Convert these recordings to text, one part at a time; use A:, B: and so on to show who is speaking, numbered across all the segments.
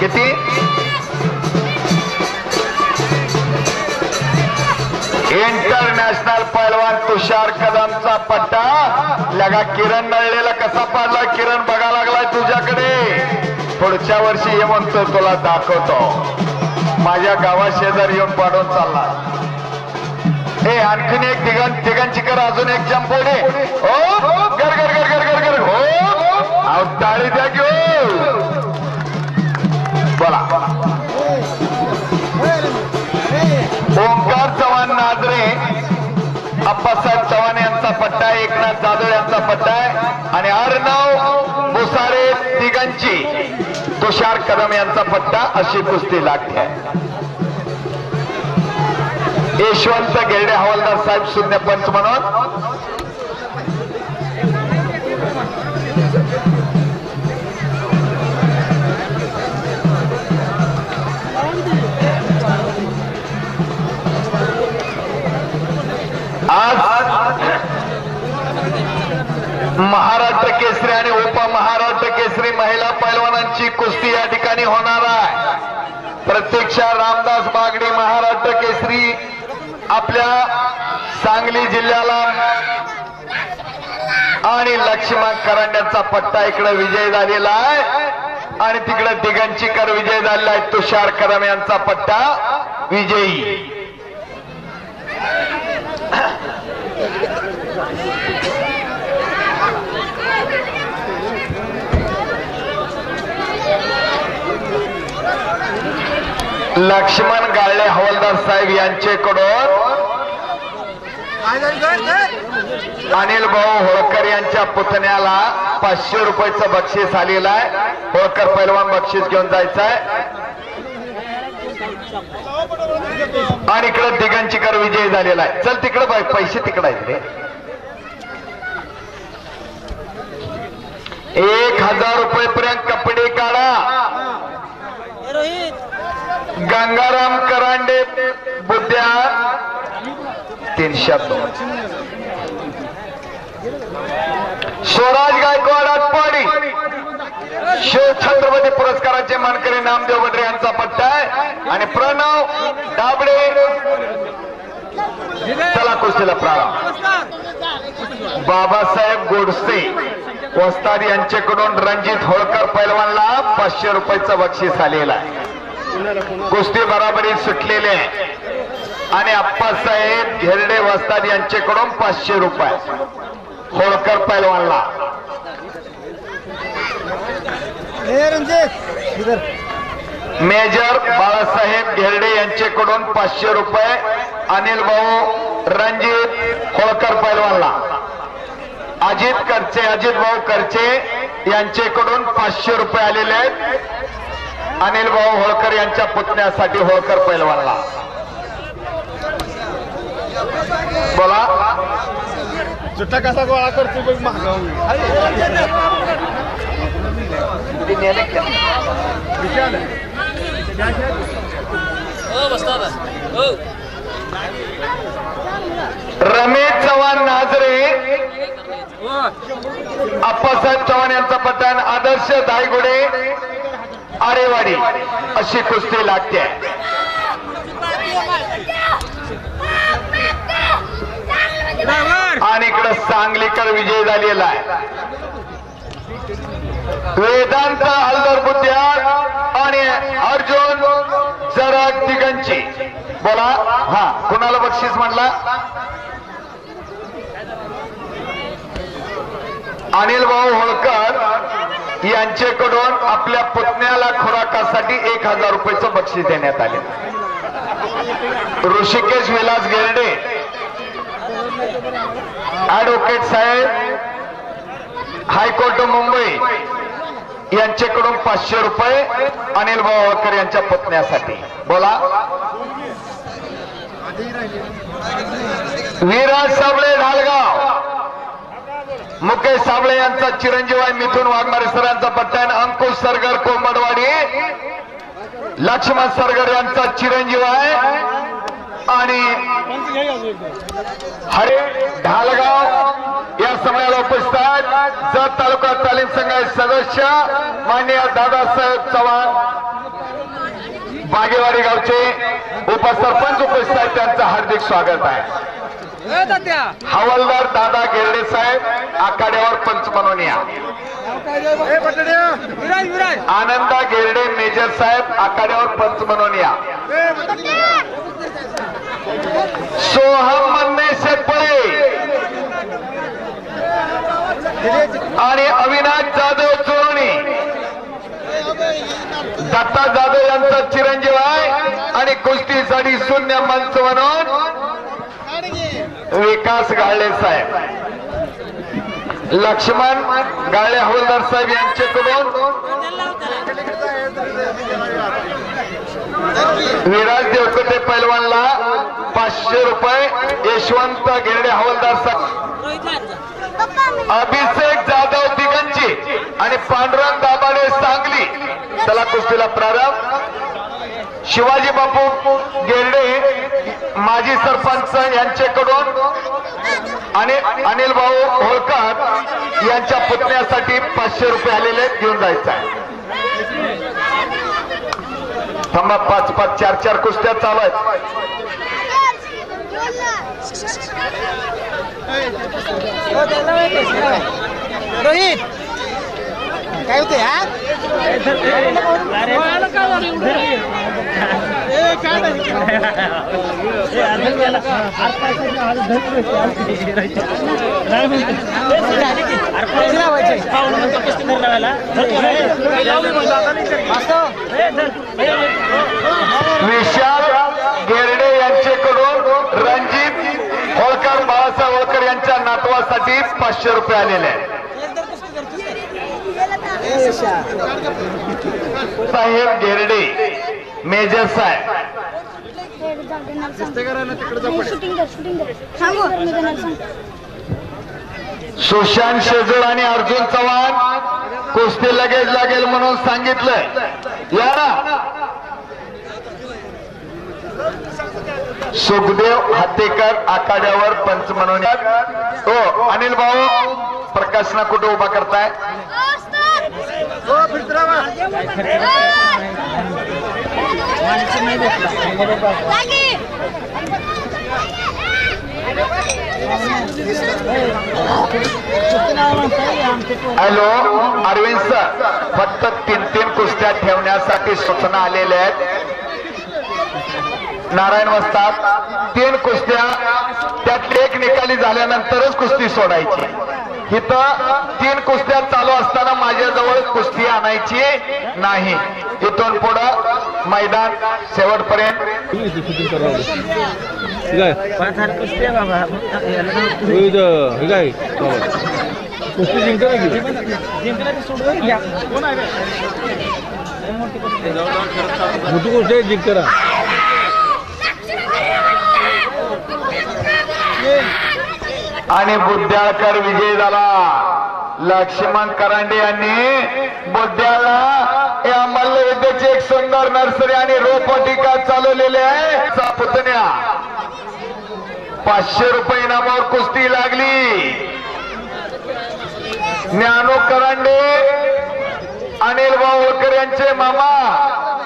A: किती? इंटरनॅशनल पैलवान तुषार कदमचा पट्टा लगा किरण नळलेला कसा पाडला? किरण बघा लागलाय तुझ्याकडे. पुढच्या वर्षी ये म्हणतो तुला दाखवतो. माझ्या गावा शेजारी येऊन पाडून चालला. हे आणखीन एक तिघांची कर. अजून एक जंपोडे. हो गर गर गर गर गर गर. हो टाळी द्या घेऊ. बोला. ओंकार चव्हाण नाजरे, अप्पासाहेब चव्हाण यांचा पट्टा, एकनाथ जाधव यांचा पट्टा आहे आणि अर्णव मुसारे तिघांची तुषार कदम यांचा पट्टा अशी कुस्ती लागते आहे. यशवंत गेरडे हवालदार साहेब शून्य पंच म्हणून. आज महाराष्ट्र केसरी आणि उपमहाराष्ट्र केसरी महिला पैलवानांची कुस्ती या ठिकाणी होणार आहे. प्रत्यक्षा रामदास बागडे महाराष्ट्र केसरी आपल्या सांगली जिल्ह्याला आणि लक्ष्मण करंड्याचा पट्टा इकडे विजय झालेला आहे आणि तिकडे दिगंचीकर विजय झालेला आहे. तुषार कदम यांचा पट्टा विजयी. लक्ष्मण गाळले हवालदार साहेब यांच्याकडून अनिल भाऊ होळकर यांच्या पुतण्याला 500 रुपयाचं बक्षीस आलेलं आहे. होळकर पैलवान बक्षीस घेऊन जायचं आहे आणि इकडे दिगंचीकर विजय झालेला आहे. चल तिकडे पैसे तिकडे आहेत रे. 1000 रुपयेपर्यंत कपडे काढा. गंगाराम करांडे बुद्ध्या 302. स्वराज गायकवाड आटपाडी शिव छत्रपती पुरस्काराचे मानकरी नामदेव बडरे यांचा पट्टा आहे आणि प्रणव दाबडे. चला कुस्तीला प्रारंभ. बाबासाहेब गोडसे वस्ताद यांच्याकडून रणजित होळकर पैलवानला 500 रुपयाचं बक्षीस आलेलं आहे. कुस्ती बराबरी सुटलेली आहे आणि अप्पासाहेब घेरडे वस्ताद यांच्याकडून 500 रुपये होळकर पैलवानला. मेजर बाळासाहेब घेरडे यांच्याकडून 500 रुपये अनिल भाऊ रणजित होळकर पैलवानला. अजित भाऊ करचे यांच्याकडून 500 रुपये आलेले आहेत अनिल भाऊ होळकर यांच्या पुतण्यासाठी होळकर पैलवानला. बोला.
B: चुट्टा कसा गोळा करतो बघ.
A: रमेश चव्हाण नाजरे, अप्पासाहेब चव्हाण यांचा पट्टा, आदर्श दायगुडे आरेवाडी अशी कुस्ती लागते. आणि इकडे सांगलीकर विजय झालेला आहे. वेदांत हलदर बुद्ध्या आणि अर्जुन जरग तिघांची. बोला. हा कुणाला बक्षीस म्हणला? अनिल भाऊ होळकर यांच्याकडून आपल्या पुतण्याला खुराकासाठी 1000 रुपयाचं बक्षीस देण्यात आले. ऋषिकेश विलास गेरडे ऍडव्होकेट साहेब हायकोर्ट मुंबई यांच्याकडून 500 रुपये अनिल भाऊ होळकर यांच्या पुतण्यासाठी. बोला. विराज साबळे ढालगाव, मुकेश साबळे यांचा चिरंजीव आहे मिथुन वाघमारे सरांचा पट्टा, अंकुश सरगर कोंबडवाडी लक्ष्मण सरगर यांचा चिरंजीव आहे आणि हरे ढालगाव या समयाला उपस्थित आहेत. जत तालुका तालीम संघाचे सदस्य माननीय दादासाहेब चव्हाण बागेवाडी गावचे उपसरपंच उपस्थित आहेत. त्यांचं हार्दिक स्वागत आहे. हवालदार दादा गेरडे साहेब आखाड्यावर पंच म्हणून या. आनंदा गेरडे मेजर साहेब आखाड्यावर पंच म्हणून या. सोहम मन्ने शेटपळे आणि अविनाश जाधव चोरणी दत्ता जाधव यांचा चिरंजीव आहे आणि कुस्तीसाठी शून्य मंच म्हणून विकास गाळे साहेब, लक्ष्मण गाळे हवालदार साहेब यांच्याकडून विराज देवकते पैलवानला 500 रुपये, यशवंत गिरडे हवालदार साहेब, अभिषेक जाधव दिगंजी आणि पांडुरंग दाभाडे सांगली चला कुस्तीला प्रारंभ. शिवाजी बापू गेरडे माजी सरपंच यांच्याकडून आणि अनिल भाऊ होळकर यांच्या पुतण्यासाठी 500 रुपये आलेले घेऊन जायचं आहे. थांबा, 5-5 4-4 कुस्त्या चालू आहेत.
C: रोहित काय होते यार
A: विशाल गेरडे यांच्याकडून रणजित होळकर बाळासाहेब होळकर यांच्या नातवासाठी 500 रुपये आलेले आहेत. साहेब गेरडे मेजर साहेब, सुशांत शेजूळ आणि अर्जुन चव्हाण कुस्ती लगेच लागेल म्हणून सांगितलंय. या ना. सुखदेव हातेकर आखाड्यावर पंच म्हणून. हो अनिल भाऊ प्रकाशना कुठे उभा करताय? हॅलो अरविंद सर, फक्त 3-3 कुस्त्या ठेवण्यासाठी सूचना आलेल्या आहेत. नारायण वस्तात 3 कुस्त्या, त्यात एक निकाली झाल्यानंतरच कुस्ती सोडायची. इथं 3 कुस्त्या चालू असताना माझ्याजवळ कुस्ती आणायची नाही. इथून पुढं मैदान शेवटपर्यंत.
B: मोठी गोष्ट आहे जिंकरा.
A: आणि बुद्ध्याळकर विजय झाला. लक्ष्मण करांडे यांनी बुद्ध्याला या मल्लविद्येची एक सुंदर नर्सरी आणि रोपवाटिका चालवलेली आहे. पुतण्या 500 रुपये इनामावर कुस्ती लागली. ज्ञानो करांडे अनिल भाऊ होळकर यांचे मामा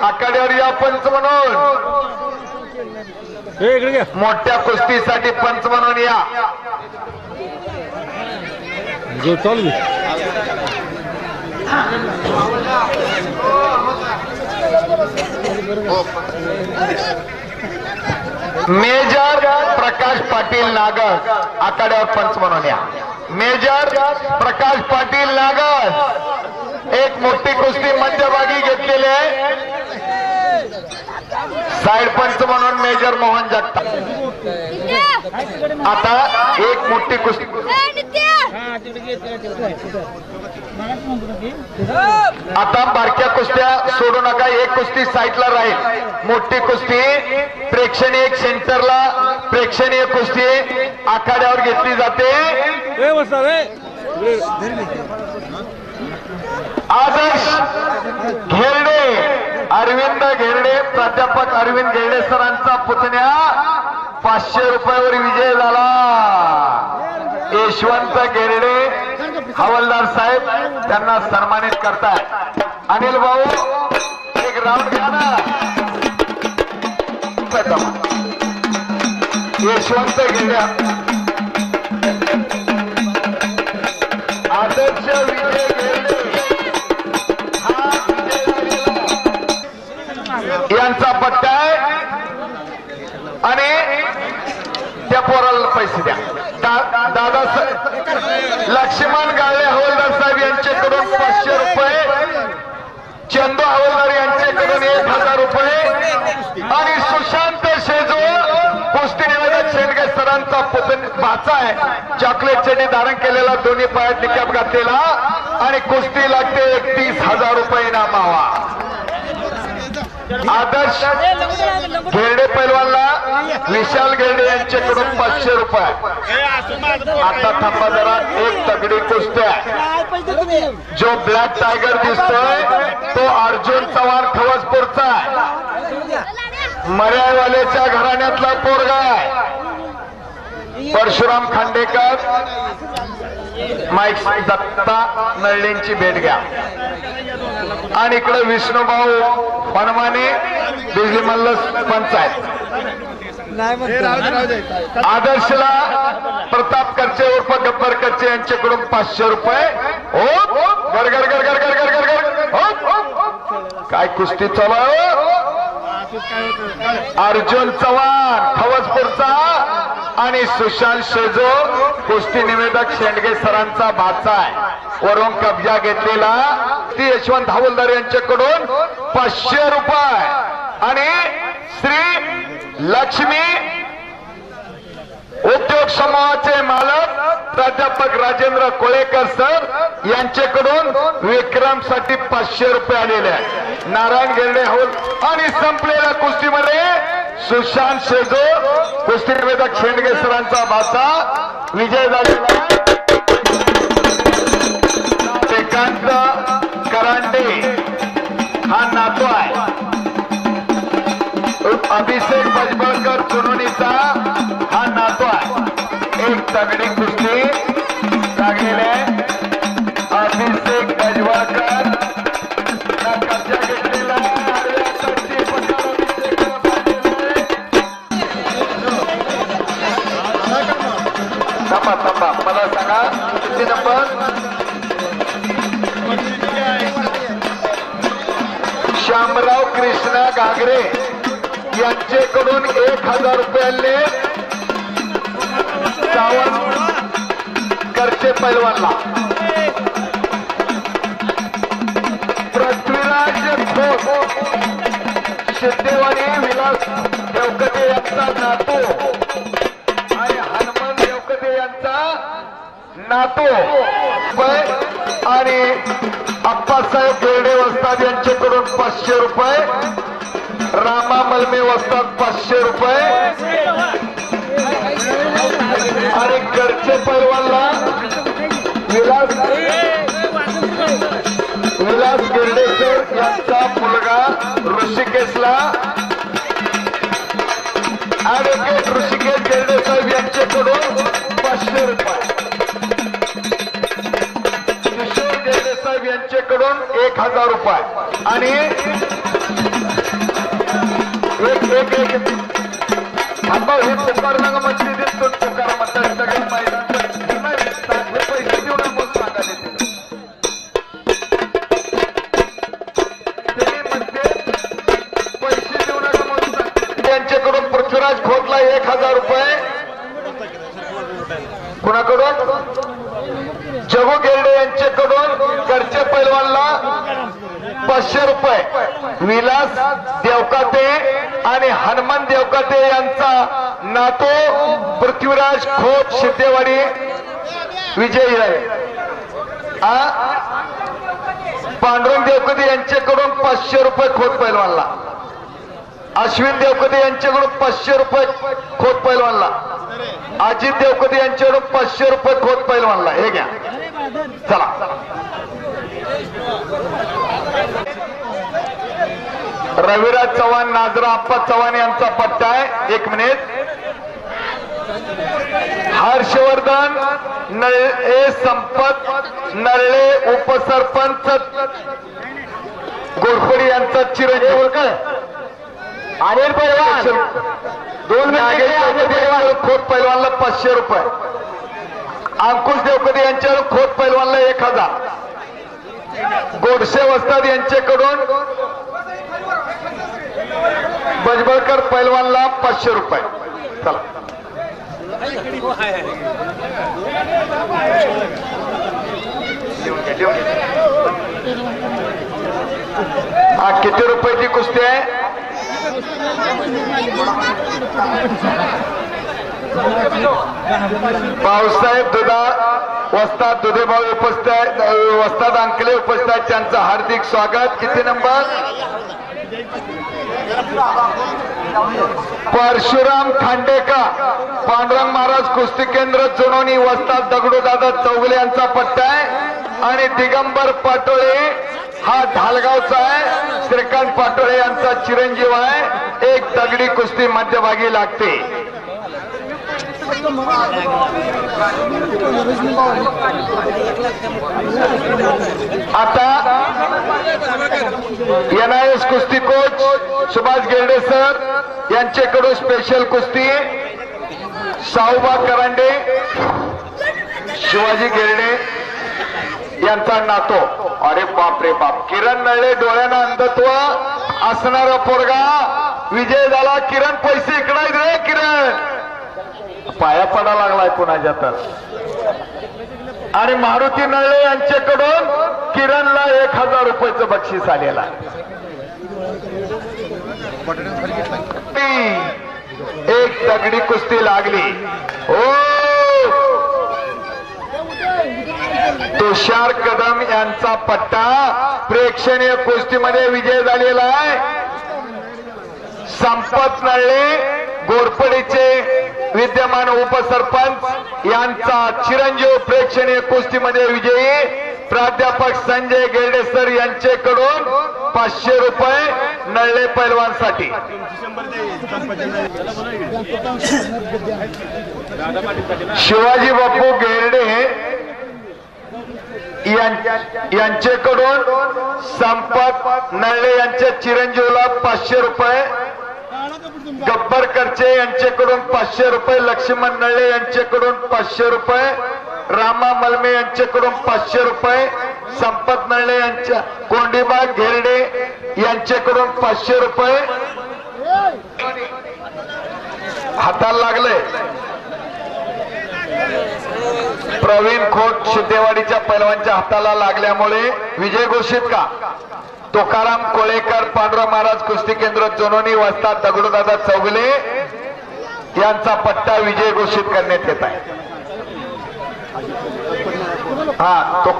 A: आखाड्यावर या पंच म्हणून. मोठ्या कुस्तीसाठी पंच म्हणून या.
B: चालू
A: मेजर प्रकाश पाटील नागस आखाड्यावर पंच म्हणून या. मेजर प्रकाश पाटील नागस एक मोठी कुस्ती मध्यभागी घेतलेली आहे. साइड पंच म्हणून मेजर मोहन जगताप. आता एक मोठी कुस्ती. आता बारक्या कुस्त्या सोडू नका. एक कुस्ती साईडला राहील. मोठी कुस्ती प्रेक्षणीय सेंटरला प्रेक्षणीय कुस्ती आखाड्यावर घेतली जाते. आदर्श घेरडे, अरविंद घेरडे प्राध्यापक अरविंद गेडे सरांचा पुतण्या 500 रुपयावर विजय झाला. यशवंत गेरडे हवालदार साहेब त्यांना सन्मानित करतायत. अनिल भाऊ एक राऊंड घ्या ना. यशवंत गेडे आदर्श विजय गेरडे हा यांचा पट्टा आहे आणि त्या पोराला पैसे द्या. दादा लक्ष्मण गाळे हवालदार साहेब यांच्याकडून 500 रुपये, चंदू हवालदार यांच्याकडून 1000 रुपये आणि सुशांत शेजो कुस्ती निवेदक शेंडगे सरांचा भाचा आहे. चॉकलेट चेटी धारण केलेला, दोन्ही पायात निकाप घातलेला आणि कुस्ती लागते 31,000 रुपये इनाम हवा. आदर्श गेरडे पैलवानला विशाल गेरडे यांच्याकडून 500 रुपये. आता थांबा जरा, एक तगडी कुस्ती आहे. जो ब्लॅक टायगर दिसतोय तो अर्जुन चव्हाण खवसपूरचा आहे. मर्यावालेच्या घराण्यातला पोरगा आहे. परशुराम खांडेकर माईक दत्ता नळलेंची भेट घ्या. आणि इकडे विष्णुभाऊ हनुमाने बिजली मल्ल पंचायत. आदर्शला प्रताप करचे उर्फ गब्बर करचे यांच्याकडून 500 रुपये. हो गरगर गरगर गरगर गरगर काय कुस्ती चालू आहे. अर्जुन चव्हाण खवसपूरचा आणि सुशांत शेजो कुस्ती निवेदक शेंडगे सरांचा भाचा आहे. वरून कब्जा घेतलेला ती यशवंत हवालदार यांच्याकडून 500 रुपये आणि श्री लक्ष्मी उद्योग समूहाचे मालक प्राध्यापक राजेंद्र कोळेकर सर यांच्याकडून विक्रम साठी 500 रुपये आलेले आहेत. नारायण गेरडे होल आणि संपलेल्या कुस्तीमध्ये सुशांत शेजो कुस्ती निवेदक शेंडगे सरांचा भाचा विजय झालेला. श्रीकांत करांडे हा नातू आहे. अभिषेक भजबळकर चुनोनीचा हा नातू आहे. एक तगडी कुस्ती लागलेली आहे. अभिषेक भजबळकर कब्जा घेतलेला थांबा मला सांगा किती नंबर. श्यामराव कृष्णा घागरे यांच्याकडून 1000 रुपयाले सावंत करचे पैलवानला. पृथ्वीराज खोत सिद्धेवाडी विलास देवकते यांचा नातू आणि हनुमान देवकते यांचा नातू आणि अप्पासाहेब गेरडे वस्ताद यांच्याकडून 500 रुपये. रामा मलमे वस्ताद 500 रुपये आणि घरचे पैलवानला विलास गिरडेकर यांचा मुलगा ऋषिकेशला ऍडव्होकेट ऋषिकेश गिरडे साहेब यांच्याकडून 500 रुपये. किशोर गिरडे साहेब यांच्याकडून 1000 रुपये आणि एक थांबा. हे तुकारनगर मस्जिदीत तुकार म्हणतात सगळे मैदान पैसे देऊ नको सांगा पैसे देऊ नका म्हणून त्यांच्याकडून पृथ्वीराज खोतला 1000 रुपये. कुणाकडून जगू गेरडे यांच्याकडून घरचे पैलवानला 500 रुपये. विलास देवकाते आणि हनुमान देवकाते यांचा नातू पृथ्वीराज खोत सिद्धेवाडी विजयी आहे. पांडुरंग देवकते यांच्याकडून 500 रुपये खोत पैलवानला. अश्विन देवकते यांच्याकडून 500 रुपये खोत पैलवानला. अजित देवकते यांच्याकडून 500 रुपये खोत पैलवानला. हे घ्या चला. रविराज चव्हाण नाजरा आप्पा चव्हाण यांचा पट्टा आहे. 1 मिनिट. हर्षवर्धन नळे संपत नळे उपसरपंच गोरपडी यांचा चिरंजीव अनिल पैलवान 2 खोत पैलवानला 500 रुपये. अंकुश देवकते यांच्यावर खोत पैलवानला 1000. गोडसे वस्ताद यांच्याकडून बजबळकर पैलवानला 500 रुपये. चला हा किती रुपयाची कुस्ती आहे? भाऊसाहेब दुधाळ वस्ताद दुधेभाऊ उपस्थित आहेत. वस्ताद अंकले उपस्थित आहेत. त्यांचं हार्दिक स्वागत. किती नंबर? परशुराम खांडेका पांडुरंग महाराज कुस्ती केंद्र जुनोनी वस्ताद दगडूदादा चौगले यांचा पट्टा आहे. आणि दिगंबर पाटोळे हा ढालगावचा आहे. श्रीकांत पाटोळे यांचा चिरंजीव आहे. 1 दगडी कुस्ती मध्यभागी लागते. आता NIS कुस्ती कोच सुभाष गेरडे सर यांच्याकडून स्पेशल कुस्ती साऊबा करांडे शिवाजी गेरडे यांचा नातो. अरे बाप रे बाप. किरण नळे डोळ्यानं अंधत्व असणारा पोरगा विजय झाला. किरण पैसे इकडायत रे. किरण पाया पडा लागलाय कुणाच्या तर. आणि मारुती नळे यांच्याकडून किरणला 1000 रुपयाचं बक्षीस आलेला. 1 दगडी कुस्ती लागली. हो तुषार कदम यांचा पट्टा प्रेक्षणीय कुस्तीमध्ये विजय झालेला आहे. संपत नळे गोरपडीचे विद्यमान उपसरपंच यांचा चिरंजीव प्रेक्षणीय कुस्तीमध्ये विजयी. प्राध्यापक संजय गेरडे सर यांच्याकडून 500 रुपये नळे पैलवानसाठी. शिवाजी बापू गेरडे यांच्याकडून संपत नळे यांच्या चिरंजीवला 500 रुपये. गब्बर करचे यांच्याकडून 500 रुपये. लक्ष्मण नळे यांच्याकडून 500 रुपये. रामा मलमे यांच्याकडून 500 रुपये. संपत नळे यांच्या कोंडीबा घेरडे यांच्याकडून 500 रुपये. हाताला लागले. प्रवीण खोट सिद्धेवाडीच्या पैलवानच्या हाताला लागल्यामुळे विजय घोषित का? तुकाराम कोळेकर पांडुरंग महाराज कुस्ती केंद्र जोनोनी वस्ताद दगडूदादा चौगले यांचा पट्टा विजय घोषित करण्यात येत आहे. हा तो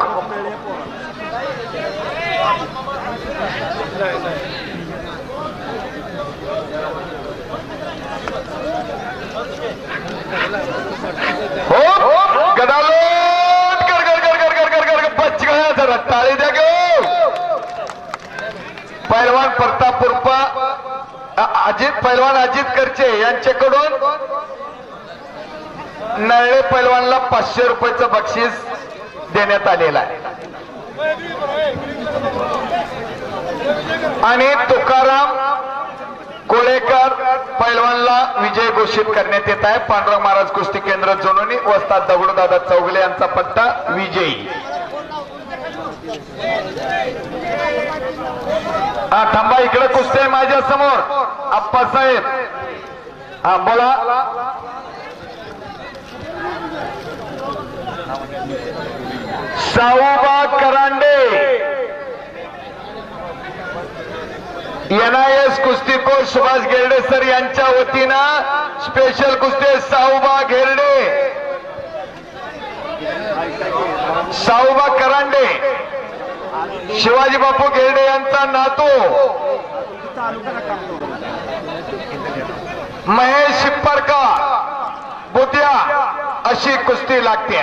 A: हो गदालोट कर कर कर कर कर कर कर बच गया. जरा टाळी द्या घेऊ. पैलवान प्रताप उर्फ अजित पैलवान अजित करचे यांच्याकडून नळे पैलवानला 500 रुपयाचं बक्षीस देण्यात आलेलं आहे. आणि तुकाराम कोळेकर पैलवानला विजय घोषित करण्यात येत आहे. पांडुरंग महाराज कुस्ती केंद्र जोनोनी वस्ताद दगडूदादा चौगले यांचा पट्टा विजयी. हा थांबा. इकडे कुस्ती आहे माझ्या समोर. आप्पासाहेब हा बोला. साऊबा करांडे NIS कुस्ती कोच सुभाष गेरडे सर यांच्या वतीनं स्पेशल कुस्ती साऊबा घेरडे साऊबा करांडे शिवाजी बापू घेरडे यांचा नातू महेश शिप्परकर बुद्या अशी कुस्ती लागते.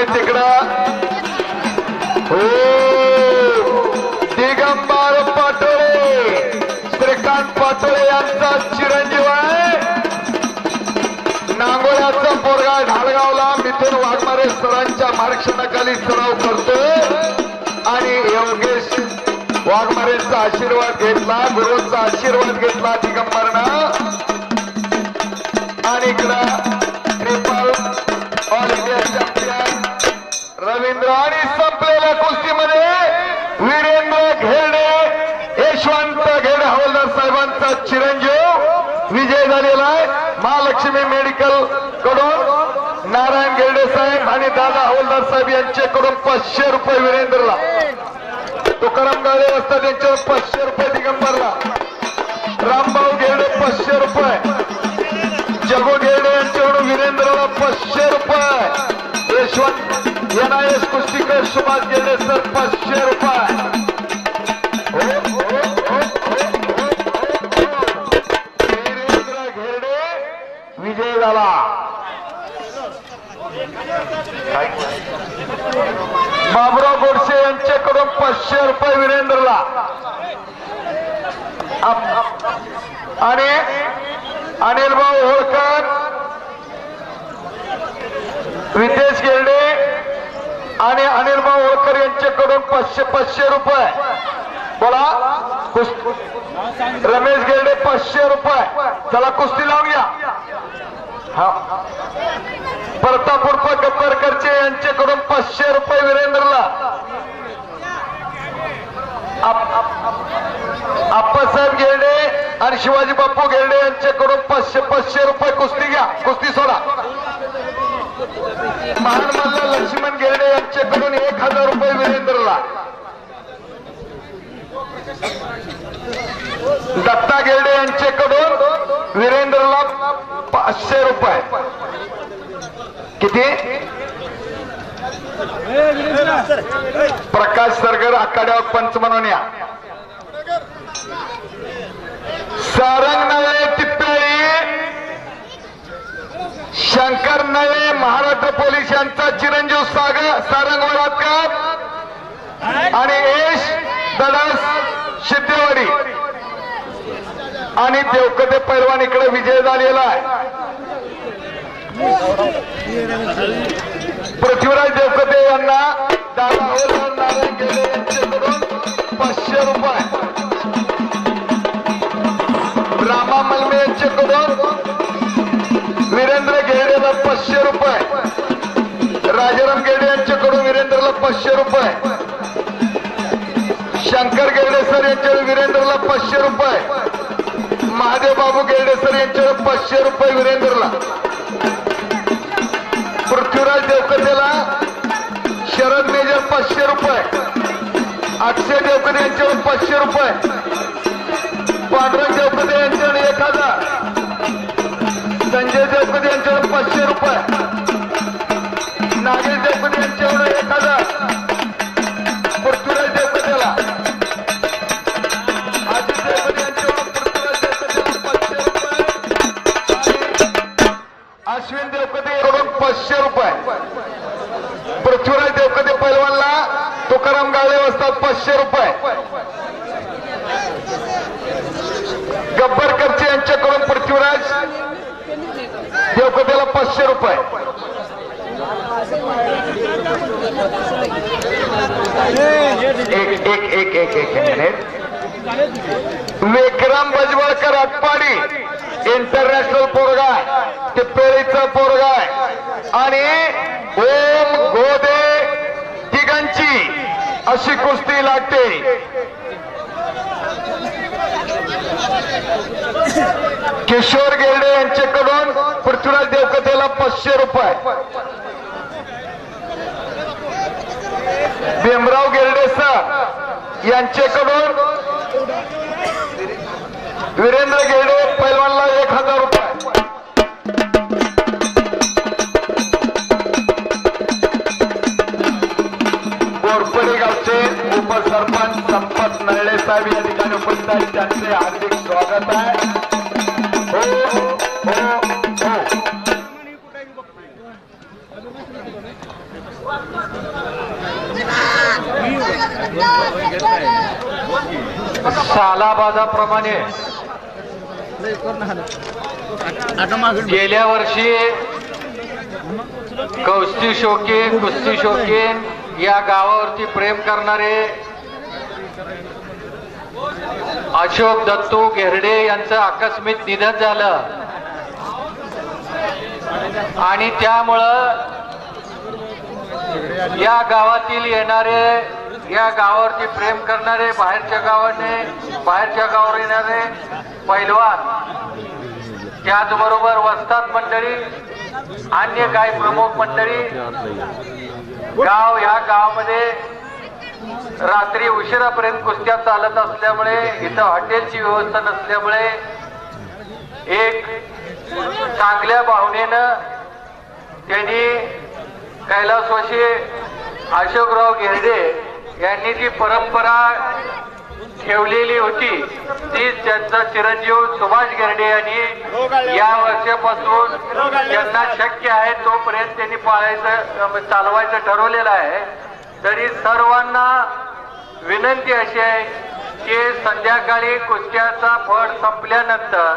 A: आणि तिकडं हो दिगंबर पाटोळे श्रीकांत पाटोळे यांचा चिरंजीव आहे. नांगोळ्याचा पोरगा ढालगावला मिथुन वाघमारे सरांच्या मार्गदर्शनाखाली सराव करतो आणि योगेश वाघमारेंचा आशीर्वाद घेतला, गुरुचा आशीर्वाद घेतला दिगंबरनं. आणि इकडं triple all India champion Ravindra आणि संपलेल्या कुस्तीमध्ये वीरेंद्र घेरडे यशवंत घेरडे हवालदार साहेबांचा चिरंजीव विजय झालेला आहे. महालक्ष्मी मेडिकल कडून नारायण घेरडे साहेब आणि दादा हवालदार साहेब यांच्याकडून 500 रुपये वीरेंद्रला. तुकाराम गाळे असतात त्यांच्यावर 500 रुपये दिगंबरला. रामभाऊ घेरडे 500 रुपये. जगू घेरडे यांच्याकडून वीरेंद्रला 500 रुपये. यशवंत NIS कुस्तीकर सुभाष घेरडे सर 500 रुपये. वीरेंद्र घेरडे विजय झाला. बाबुराव गोडसे यांच्याकडून 500 रुपये वीरेंद्रला. आणि अनिल भाऊ होळकर विदेश घेरडे आणि अनिल भाऊ होळकर यांच्याकडून 500 रुपये. बोला रमेश घेरडे 500 रुपये. चला कुस्ती लावून घ्या. हा प्रताप उर्फ गब्बरकरचे यांच्याकडून 500 रुपये वीरेंद्रला. आप्पासाहेब घेरडे आणि शिवाजी बापू घेरडे यांच्याकडून 500 रुपये. कुस्ती घ्या, कुस्ती सोडा. महान मल्ल लक्ष्मण घेरडे यांच्याकडून 1000 रुपये वीरेंद्रला. दत्ता घेरडे यांच्याकडून वीरेंद्रला 500 रुपये. किती? प्रकाश सरगर आखाड्यावर पंच म्हणून या. सारंग नळे टिप्पेळी शंकर नळे महाराष्ट्र पोलीस यांचा चिरंजीव सारंग वरातकर आणि यश दडास सिद्धेवाडी आणि देवकते पैलवान इकडे विजय झालेला आहे. पृथ्वीराज देवकते यांना दादा हवालदार नारायण घेरडे यांच्याकडून 500 रुपये. रामा मलमे यांच्याकडून वीरेंद्र घेरडेला 500 रुपये. राजाराम घेरडे यांच्याकडून वीरेंद्रला 500 रुपये. शंकर घेरडे सर यांच्याकडून वीरेंद्रला 500 रुपये. महादेव बाबू घेरडे सर यांच्याकडून 500 रुपये वीरेंद्रला. पृथ्वीराज देवकतेला शरद मेजर 500 रुपये. अक्षय देवकते यांच्याकडून 500 रुपये. पांडुरंग देवकते यांच्याकडून 1000. संजय देवकते यांच्याकडून 500 रुपये. नागेश देवकते यांच्याकडून 1000. पृथ्वीराज देवकतेला अजित देवकते यांच्याकडून पृथ्वीराज देवकतेला 500 रुपये. अश्विन देवकते यांच्याकडून 500 रुपये. पृथ्वीराज देवकते पैलवानला तुकाराम गाळे असतात 500 रुपये. गब्बरकरचे यांच्याकडून पृथ्वीराज देवकतेला 500 रुपये. एक मिनिट. विक्रम बजवळकर आटपाडी इंटरनॅशनल पोरगा आहे, ते पेळीचा पोरगा आहे. आणि ओम गोदे तिघांची अशी कुस्ती लागते. किशोर घेरडे यांच्याकडून पृथ्वीराज देवकतेला 500 रुपये. भीमराव घेरडे सर यांच्याकडून वीरेंद्र घेरडे पैलवानला 1000 रुपये. बोरपडे गावचे उपसरपंच संपत नळे साहेब या ठिकाणी उपस्थित आहेत. त्यांचे हार्दिक स्वागत आहे. हो हो हो सालाबाजाप्रमाणे गेल्या वर्षी कुस्ती शौकीन या गावावरती प्रेम करणारे अशोक दत्तू घेरडे यांचं आकस्मिक निधन झालं आणि त्यामुळं या गावातील येणारे, या गावावरती प्रेम करणारे, बाहेरच्या गावावर येणारे पैलवान, त्याचबरोबर वस्ताद मंडळी, अन्य काही प्रमुख मंडळी, ह्या गावामध्ये रात्री उशिरापर्यंत कुस्त्या चालत असल्यामुळे, इथं हॉटेलची व्यवस्था नसल्यामुळे एक चांगल्या भावनेनं त्यांनी कैलासवासी अशोकराव घेरडे यांनी जी परंपरा ठेवलेली होती ती त्यांचा चिरंजीव सुभाष घेरडे यांनी या वर्षापासून ज्यांना शक्य आहे तोपर्यंत त्यांनी चालवायचं ठरवलेलं आहे. तरी सर्वांना विनंती अशी आहे की संध्याकाळी कुस्त्याचा फड संपल्यानंतर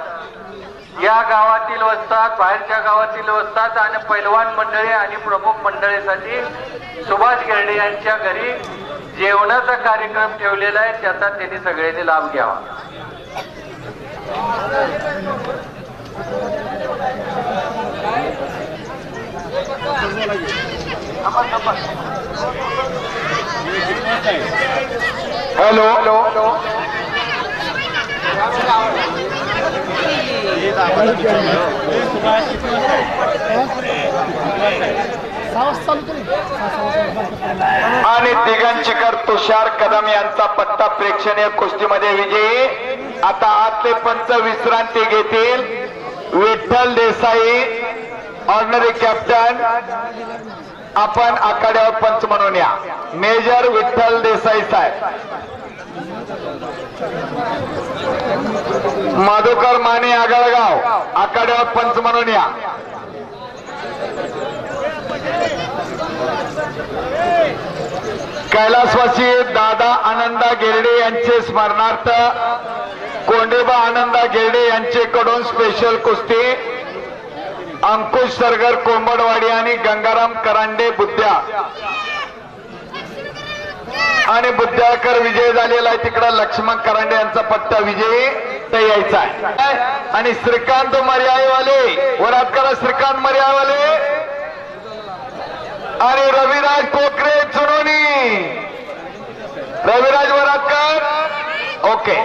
A: या गावातील वस्ताद, बाहेरच्या गावातील वस्ताद आणि पैलवान मंडळी आणि प्रमुख मंडळीसाठी सुभाष घेरडे यांच्या घरी जेवणाचा कार्यक्रम ठेवलेला आहे, त्याचा त्यांनी सगळ्यांनी लाभ घ्यावा. हॅलो आणि दिगंचकर तुषार कदम यांचा पत्ता प्रेक्षणीय कुस्तीमध्ये विजयी. आता आतले पंच विश्रांती घेतील. विठ्ठल देसाई ऑर्डनरी कॅप्टन, आपण आखाड्यावर पंच म्हणून या. मेजर विठ्ठल देसाई साहेब. मधुकर माने आगळगाव आखाड्यावर पंच म्हणून या. कैलासवासी दादा आनंदा घेरडे यांचे स्मरणार्थ कोंडेबा आनंदा घेरडे यांचेकडून स्पेशल कुस्ती. अंकुश सरगर कोंबडवाडी आणि गंगाराम करांडे बुद्ध्या आणि बुद्ध्याकर विजय झालेला आहे. तिकडे लक्ष्मण करांडे यांचा पट्टा विजयी ते यायचा आहे. आणि श्रीकांत मर्यावाले वरातकर, श्रीकांत मर्यावाले आणि रविराज कोकरे चुनोनी, रविराज वरातकर. ओके,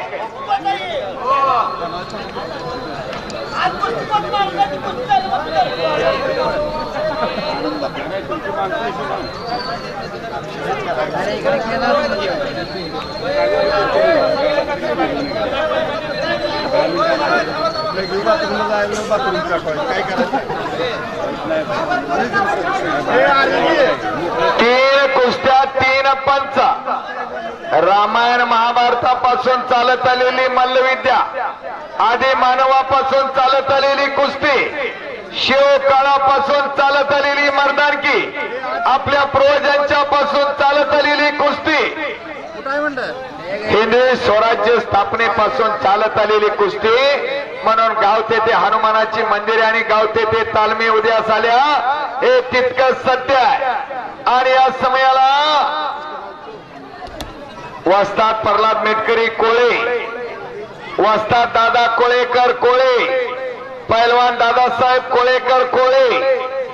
A: तीन कुस्त्या, तीन पंच. रामायण महाभारतापासून चालत आलेली मल्लविद्या, आदी मानवापासून चालत आलेली कुस्ती, शिवकाळापासून चालत आलेली मर्दानकी, आपल्या पूर्वजांच्या पासून चालत आलेली कुस्ती, हिंदवी स्वराज्य स्थापनेपासून चालत आलेली कुस्ती. म्हणून गाव तेथे हनुमानाची मंदिरे आणि गाव तेथे तालमी उद्यास आल्या, हे तितकंच सत्य आहे. आणि या समयाला वस्ताद प्रल्हाद मेटकरी कोळे, वस्ताद दादा कोळेकर कोळे, पैलवान दादासाहेब कोळेकर कोळे,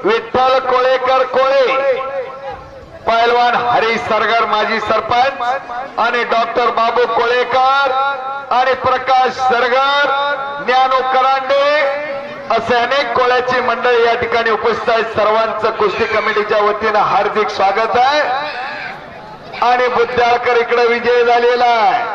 A: विठ्ठल कोळेकर कोळे, पैलवान हरी सरगर माजी सरपंच आणि डॉक्टर बाबू कोळेकर आणि प्रकाश सरगर, ज्ञानू करांडे असे अनेक कोळ्याची मंडळी या ठिकाणी उपस्थित आहेत. सर्वांचं कुस्ती कमिटीच्या वतीनं हार्दिक स्वागत आहे. आणि बुद्ध्याळकर इकडे विजय झालेला आहे.